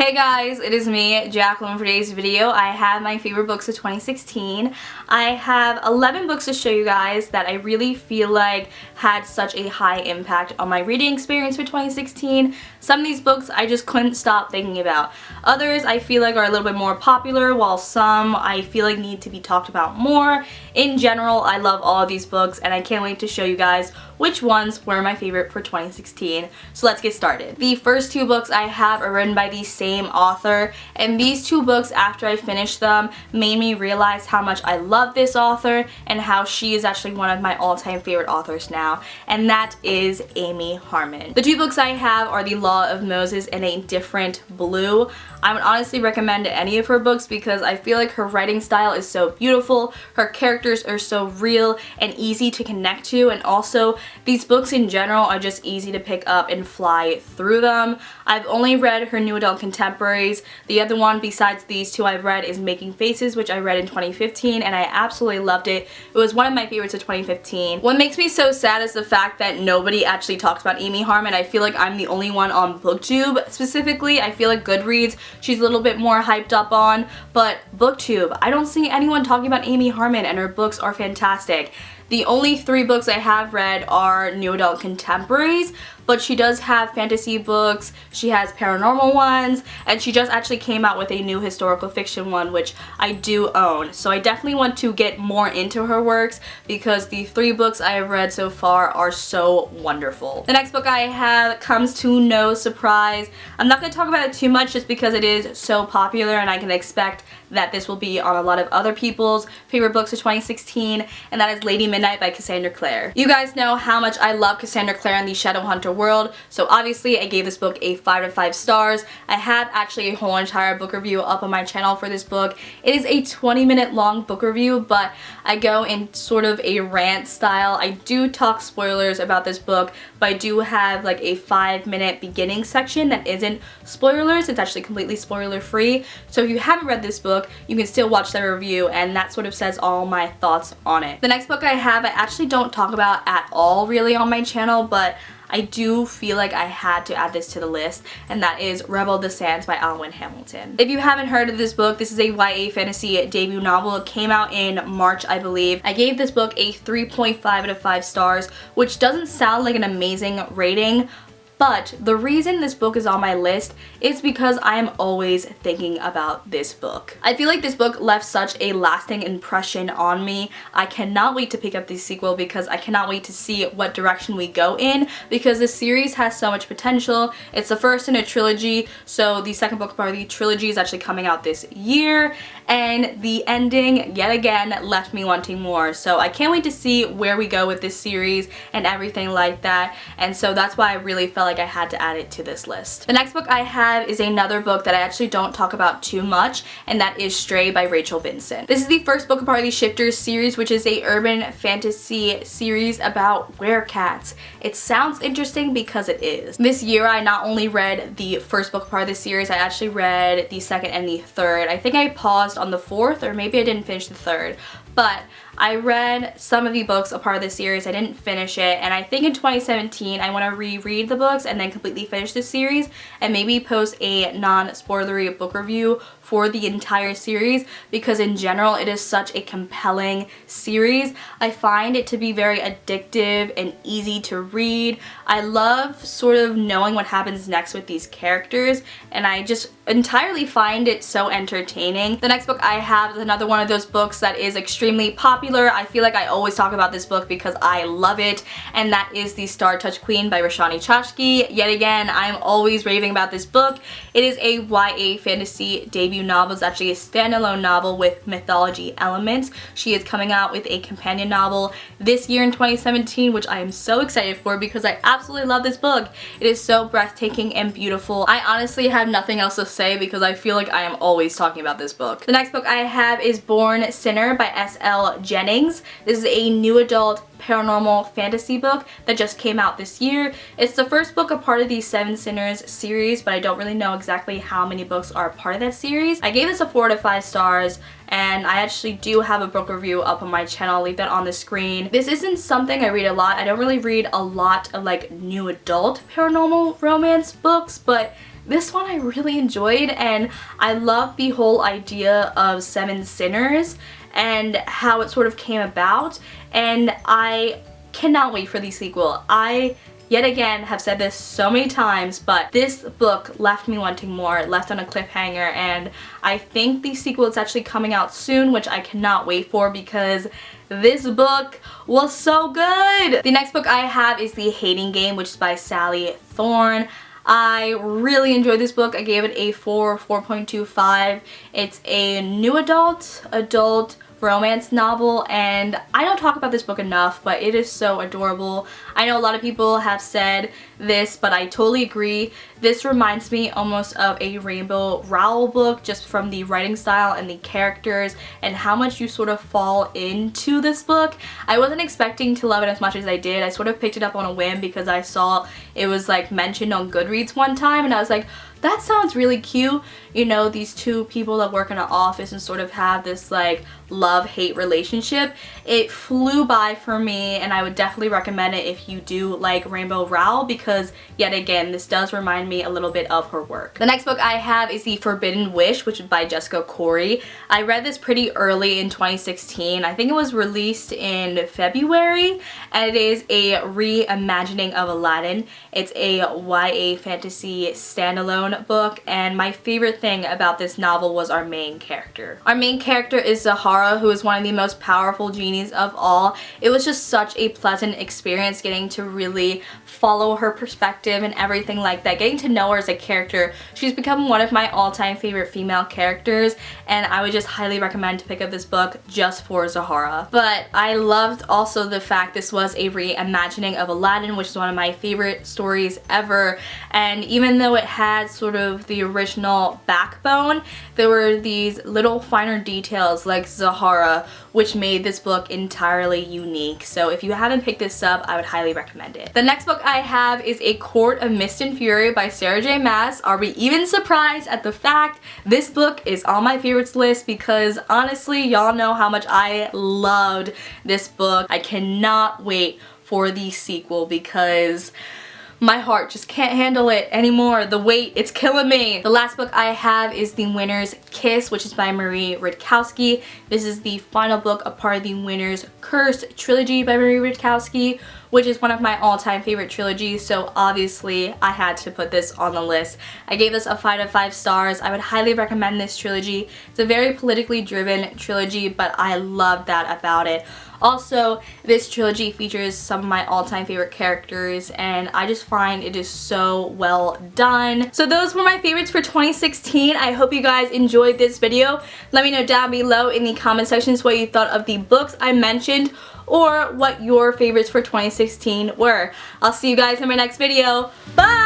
Hey guys, it is me, Jacqueline. For today's video, I have my favorite books of 2016. I have 11 books to show you guys that I really feel like had such a high impact on my reading experience for 2016. Some of these books I just couldn't stop thinking about. Others I feel like are a little bit more popular, while some I feel like need to be talked about more. In general, I love all of these books and I can't wait to show you guys which ones were my favorite for 2016. So let's get started. The first two books I have are written by the same author, and these two books, after I finished them, made me realize how much I love this author and how she is actually one of my all-time favorite authors now, and that is Amy Harman. The two books I have are The Law of Moses and A Different Blue. I would honestly recommend any of her books because I feel like her writing style is so beautiful, her characters are so real and easy to connect to, and also these books in general are just easy to pick up and fly through them. I've only read her new adult contemporaries. The other one besides these two I've read is Making Faces, which I read in 2015, and I absolutely loved it. It was one of my favorites of 2015. What makes me so sad is the fact that nobody actually talks about Amy Harman. I feel like I'm the only one on BookTube specifically. I feel like Goodreads she's a little bit more hyped up on, but BookTube, I don't see anyone talking about Amy Harman, and her books are fantastic. The only three books I have read are new adult contemporaries, but she does have fantasy books, she has paranormal ones, and she just actually came out with a new historical fiction one, which I do own. So I definitely want to get more into her works because the three books I have read so far are so wonderful. The next book I have comes to no surprise. I'm not going to talk about it too much just because it is so popular and I can expect that this will be on a lot of other people's favorite books of 2016, and that is Lady Midnight by Cassandra Clare. You guys know how much I love Cassandra Clare in the Shadowhunter world, so obviously I gave this book a 5 out of 5 stars. I have actually a whole entire book review up on my channel for this book. It is a 20-minute long book review, but I go in sort of a rant style. I do talk spoilers about this book, but I do have like a 5-minute beginning section that isn't spoilers. It's actually completely spoiler free, so if you haven't read this book, you can still watch that review, and that sort of says all my thoughts on it. The next book I have I actually don't talk about at all really on my channel, but I do feel like I had to add this to the list, and that is Rebel of the Sands by Owen Hamilton. If you haven't heard of this book, this is a YA fantasy debut novel. It came out in March, I believe. I gave this book a 3.5 out of 5 stars, which doesn't sound like an amazing rating, but the reason this book is on my list is because I am always thinking about this book. I feel like this book left such a lasting impression on me. I cannot wait to pick up the sequel because I cannot wait to see what direction we go in, because the series has so much potential. It's the first in a trilogy, so the second book part of the trilogy is actually coming out this year, and the ending yet again left me wanting more. So I can't wait to see where we go with this series and everything like that, and so that's why I really felt like I had to add it to this list. The next book I have is another book that I actually don't talk about too much, and that is Stray by Rachel Vincent. This is the first book part of the Shifters series, which is a urban fantasy series about werecats. It sounds interesting because it is. This year I not only read the first book part of the series, I actually read the second and the third. I think I paused on the fourth, or maybe I didn't finish the third, but I read some of the books a part of the series. I didn't finish it, and I think in 2017 I want to reread the books and then completely finish the series and maybe post a non-spoilery book review for the entire series, because in general it is such a compelling series. I find it to be very addictive and easy to read. I love sort of knowing what happens next with these characters, and I just entirely find it so entertaining. The next book I have is another one of those books that is extremely popular. I feel like I always talk about this book because I love it, and that is The Star Touch Queen by Roshani Chachki. Yet again, I'm always raving about this book. It is a YA fantasy debut novel. It's actually a standalone novel with mythology elements. She is coming out with a companion novel this year in 2017, which I am so excited for because I absolutely love this book. It is so breathtaking and beautiful. I honestly have nothing else to say because I feel like I am always talking about this book. The next book I have is Born Sinner by S.L. Jennings. This is a new adult paranormal fantasy book that just came out this year. It's the first book a part of the Seven Sinners series, but I don't really know exactly how many books are a part of that series. I gave this a 4 out of 5 stars, and I actually do have a book review up on my channel. I'll leave that on the screen. This isn't something I read a lot. I don't really read a lot of like new adult paranormal romance books, but this one I really enjoyed, and I love the whole idea of 7 sinners and how it sort of came about, and I cannot wait for the sequel. I yet again have said this so many times, but this book left me wanting more, left on a cliffhanger, and I think the sequel is actually coming out soon, which I cannot wait for because this book was so good! The next book I have is The Hating Game, which is by Sally Thorne. I really enjoyed this book. I gave it a 4.25. It's a new adult romance novel, and I don't talk about this book enough, but it is so adorable. I know a lot of people have said this, but I totally agree. This reminds me almost of a Rainbow Rowell book, just from the writing style and the characters and how much you sort of fall into this book. I wasn't expecting to love it as much as I did. I sort of picked it up on a whim because I saw it was like mentioned on Goodreads one time, and I was like, that sounds really cute. You know, these two people that work in an office and sort of have this like love-hate relationship. It flew by for me, and I would definitely recommend it if you do like Rainbow Rowell, because yet again, this does remind me a little bit of her work. The next book I have is The Forbidden Wish, which is by Jessica Corey. I read this pretty early in 2016. I think it was released in February, and it is a reimagining of Aladdin. It's a YA fantasy standalone book, and my favorite thing about this novel was our main character. Our main character is Zahara, who is one of the most powerful genies of all. It was just such a pleasant experience getting to really follow her perspective and everything like that, getting to know her as a character. She's become one of my all-time favorite female characters, and I would just highly recommend to pick up this book just for Zahara. But I loved also the fact this was a reimagining of Aladdin, which is one of my favorite stories ever, and even though it had sort of the original backbone, there were these little finer details like Zahara which made this book entirely unique. So if you haven't picked this up, I would highly recommend it. The next book I have is A Court of Mist and Fury by Sarah J Maas. Are we even surprised at the fact this book is on my favorites list? Because honestly, y'all know how much I loved this book. I cannot wait for the sequel because my heart just can't handle it anymore. The weight, it's killing me. The last book I have is The Winner's Kiss, which is by Marie Rudkowski. This is the final book, a part of the Winner's Curse trilogy by Marie Rudkowski, which is one of my all-time favorite trilogies, so obviously I had to put this on the list. I gave this a 5 out of 5 stars. I would highly recommend this trilogy. It's a very politically driven trilogy, but I love that about it. Also, this trilogy features some of my all-time favorite characters, and I just find it is so well done. So those were my favorites for 2016. I hope you guys enjoyed this video. Let me know down below in the comment sections what you thought of the books I mentioned, or what your favorites for 2016 were. I'll see you guys in my next video. Bye!